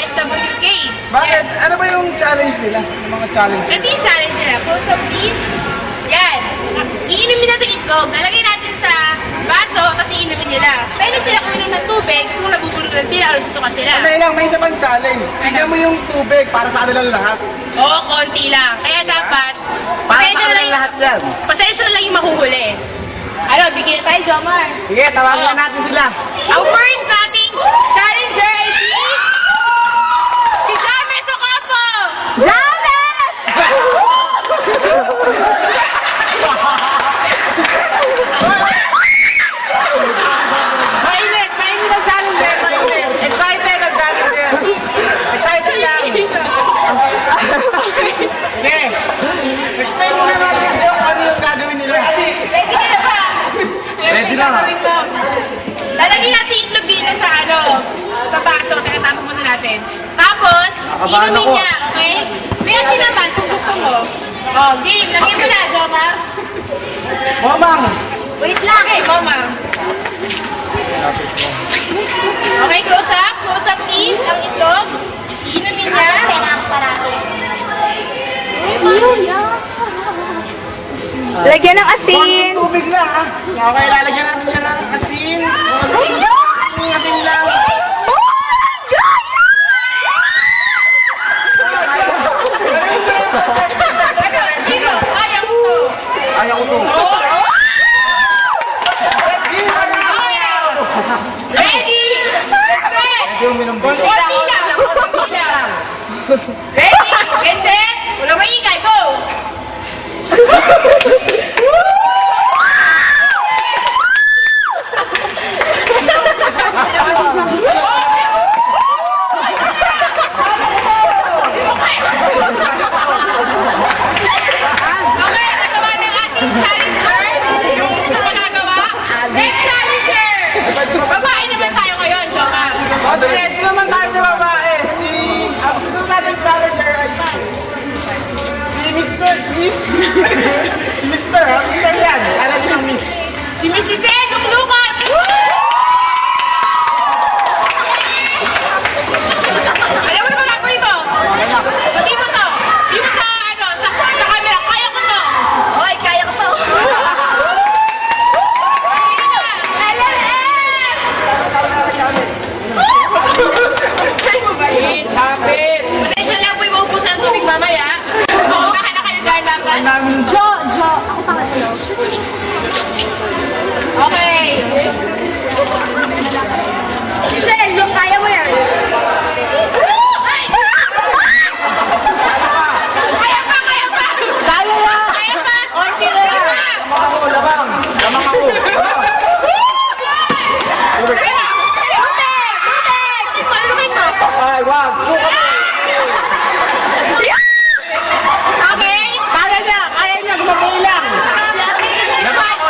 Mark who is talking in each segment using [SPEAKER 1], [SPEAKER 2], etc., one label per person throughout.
[SPEAKER 1] SWK.
[SPEAKER 2] Bakit? Ano ba yung challenge nila? Yung mga challenge
[SPEAKER 1] Ito yung challenge nila. So, please, yan. Iinumin natin itlog. Lalagay natin sa baso, tapos iinumin nila. Pwede sila kuminom ng tubig kung nabubulunan sila o susukat sila.
[SPEAKER 2] Ano lang, may isa pang challenge. Tignan mo yung tubig para sa kanilang lahat.
[SPEAKER 1] Oo, konti lang. Kaya dapat,
[SPEAKER 2] Para sa kanilang lahat yan.
[SPEAKER 1] pasensya na lang yung mahuhuli. Ano, bigyan na tayo, Jomar.
[SPEAKER 2] Sige, tawagan na natin sila.
[SPEAKER 1] Ang first nating challenger ay si James Ocampo! James!
[SPEAKER 2] Mainit ang challenger. Mainit. Excited ang challenger. Excited lang. Sige. Explain mo na natin kung ano yung gagawin nila.
[SPEAKER 1] Ready ka na ba?
[SPEAKER 2] Ready na.
[SPEAKER 1] Lalagyan natin itlog dito sa sa baso. Tinatapon muna natin. Tapos,
[SPEAKER 2] Nakabahan
[SPEAKER 1] inumin
[SPEAKER 2] ako.
[SPEAKER 1] niya, okay? May asin naman kung gusto mo. Oh, game. Lagyan mo na, Jomar.
[SPEAKER 2] Mamang.
[SPEAKER 1] Wait lang. Okay, Momang. Okay, close up. Close up, please. Ang itlog. Inumin niya.
[SPEAKER 3] Lagyan ng asin.
[SPEAKER 2] Konting tubig lang, ha? Okay, lalagyan natin siya ng asin. Asin lang. Ayaw ko to.
[SPEAKER 1] Ready?
[SPEAKER 2] Hindi uminom dito.
[SPEAKER 1] Konti lang. Konti lang. Ready? And then, wala maingay. Go! Babae naman tayo ngayon, Joma.
[SPEAKER 2] Hindi naman tayo sa babae. Ang gusto natin challenger ay si Mr. Miss. Mr. ha? Mr. yan. Alam niyo ng Miss.
[SPEAKER 1] Si Mrs. Edong Lucas! Alam mo na ba gagawin mo? Sabi mo to. Sabi mo sa camera. Kaya ko to. Oy, kaya ko to.
[SPEAKER 2] Hapit.
[SPEAKER 1] Pasensya lang po yung maubos ng tubig mamaya. Baka na kayo dahil dapat.
[SPEAKER 3] Ako pangatlo.
[SPEAKER 1] Okay.
[SPEAKER 3] Giselle, yung kaya mo yan.
[SPEAKER 1] Ay! Kaya pa! Kaya pa!
[SPEAKER 3] Kaya yan.
[SPEAKER 1] Kaya pa!
[SPEAKER 3] Okay na yan.
[SPEAKER 2] Lamang ako. Ay, wag.
[SPEAKER 1] Okay?
[SPEAKER 2] Kaya niya. Gumagay lang. Lamang ako.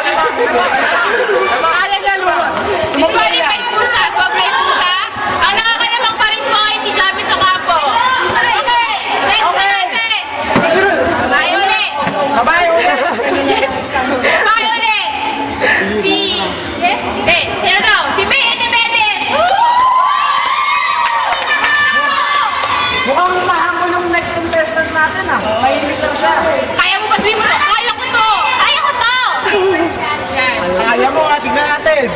[SPEAKER 2] Kaya niya,
[SPEAKER 1] Qualified po siya. Qualified po siya. Ang nakakalabang pa rin po ay si James Ocampo. Okay. Next natin. Babae ulit.
[SPEAKER 2] Babae ulit.
[SPEAKER 1] Babae ulit. Hindi. Sino daw? Si May Independent.
[SPEAKER 2] Mukhang mahamo yung next contestant natin, ha? Mainit lang siya.
[SPEAKER 1] Kaya mo ba sabihin mo to? Kaya ko to. Kaya ko to. Yan.
[SPEAKER 2] Kaya mo, ha? Tignan natin.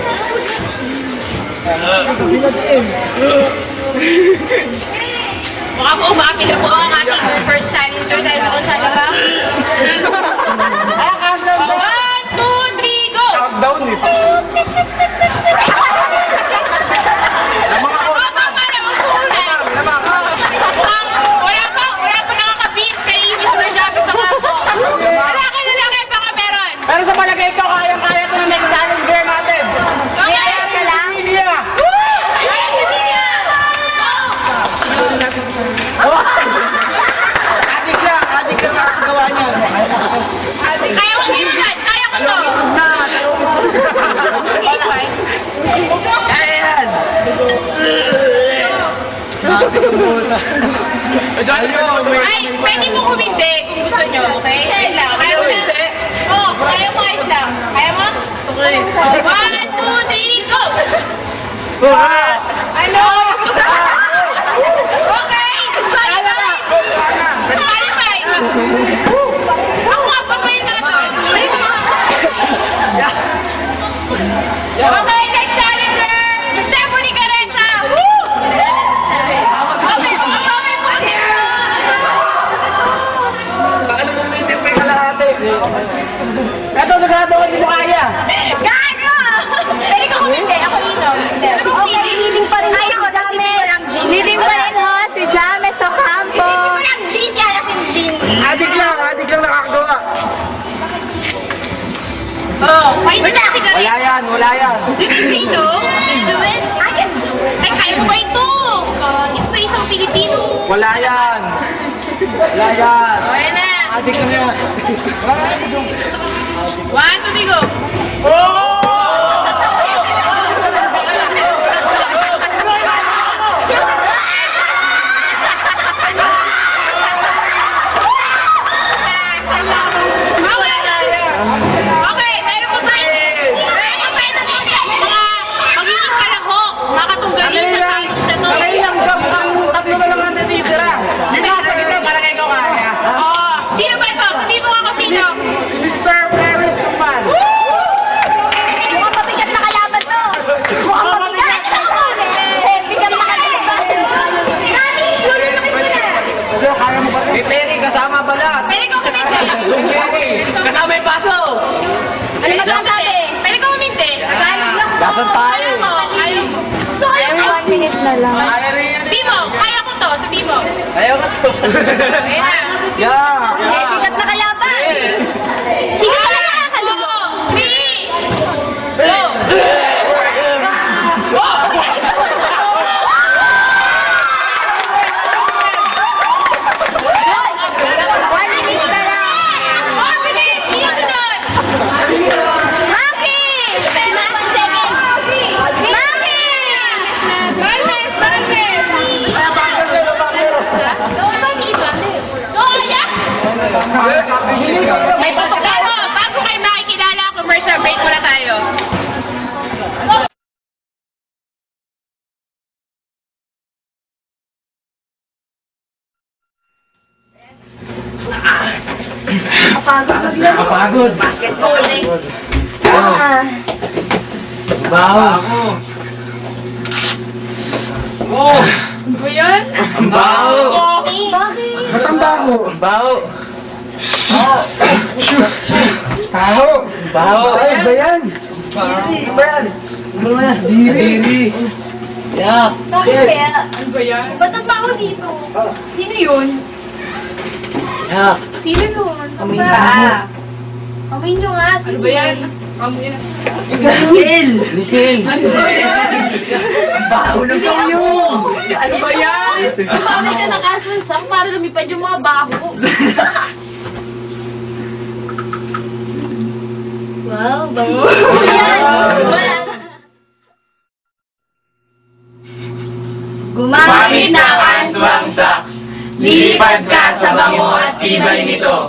[SPEAKER 1] Mukha po umapil na po ang ating first challenger dahil ako siya labang.
[SPEAKER 2] Ay, countdown siya.
[SPEAKER 1] 1, 2, 3, go!
[SPEAKER 2] Countdown, eh. Lamang ako.
[SPEAKER 1] Tama na, magsulat.
[SPEAKER 2] Lamang.
[SPEAKER 1] Wala pa nakakabit kay Mr. James Ocampo. Lalaki, baka meron.
[SPEAKER 2] Pero sa palagay ko, kaya ito ng next challenger natin.
[SPEAKER 1] Kaya
[SPEAKER 2] ka lang. Emilia.
[SPEAKER 1] Kaya si Tia.
[SPEAKER 2] Adik ka sa gawa niya.
[SPEAKER 1] Kaya mo binulat. Kaya ko to.
[SPEAKER 2] Kaya yan.
[SPEAKER 1] Ay, pwede mo kumindi kung gusto nyo, okay? Kaya lang. Kaya mo na. Oo, kaya mo ayos lang. Kaya mo? Okay. 1, 2, 3, go!
[SPEAKER 2] Buhat!
[SPEAKER 1] Ano?
[SPEAKER 2] Wala yan.
[SPEAKER 1] You can say no. Can you do it? I can do it. Ay, kaya mo ba ito? Ito ay isang Pilipino.
[SPEAKER 2] Wala yan. Wala yan.
[SPEAKER 1] Okay na.
[SPEAKER 2] Adik na yan. Wala yan.
[SPEAKER 1] 1, 2, 3, go. Okay, meron pa ba? Meron pa ba ito mga magiging kalahok, makatunggalin sa challenge na to?
[SPEAKER 2] Nakailang job ang tatlo na lang ang natitira. Hindi ka sa gitna, parang ikaw kaya.
[SPEAKER 1] Oo. Sino ba ito? Sabihin mo nga kung sino.
[SPEAKER 2] Mr. Paris Tuman.
[SPEAKER 3] Mukhang mabigat na kalaban to. Mukhang mabigat. Bigat na kalaban. Nani, lulunok mo na.
[SPEAKER 2] So, kaya mo ba? May Perry, kasama pala.
[SPEAKER 1] Pwede ko kuminte.
[SPEAKER 2] Kasama yung paso.
[SPEAKER 3] Ano magsasabi?
[SPEAKER 1] Pwede ko kuminte.
[SPEAKER 2] Dapat tayo.
[SPEAKER 1] Ayaw mo. Ayaw mo.
[SPEAKER 3] Every 1 minute na lang.
[SPEAKER 1] Sabi mo, kaya ko to. Sabi mo.
[SPEAKER 2] Ayaw ka to.
[SPEAKER 1] Okay na.
[SPEAKER 2] Yeah.
[SPEAKER 3] Bigat na kalaban. Sige ka lang nakakalito.
[SPEAKER 1] 3, go. May pagkakalo, bago kayo makikilala, commercial break muna tayo.
[SPEAKER 2] Kapagod.
[SPEAKER 1] Basketball eh.
[SPEAKER 2] Baho. Oh.
[SPEAKER 1] Ano ba yan?
[SPEAKER 2] Baho.
[SPEAKER 1] Bakit?
[SPEAKER 2] Ba't ang baho? Baho. Baho. Baho. Ay, ba yan? Ano ba yan? Ano ba yan? Diri. Yeah.
[SPEAKER 3] Bakit kaya?
[SPEAKER 1] Ano ba yan?
[SPEAKER 3] Ba't ang baho dito? Sino yun?
[SPEAKER 2] Yeah.
[SPEAKER 3] Sino yun?
[SPEAKER 2] Amoy
[SPEAKER 3] Ba?
[SPEAKER 2] baho.
[SPEAKER 3] Amoy nyo nga.
[SPEAKER 1] Ano ba yan? Amoy na.
[SPEAKER 2] Nicel! Nicel! Baho na
[SPEAKER 3] Hindi
[SPEAKER 2] kayo!
[SPEAKER 3] ako.
[SPEAKER 1] Ano ba yan?
[SPEAKER 3] Bakit ka ng casual song para lumipad yung mga baho? Wow, bango.
[SPEAKER 4] Gumamit ng aswang socks. Lilipad ka sa bango at tibay nito.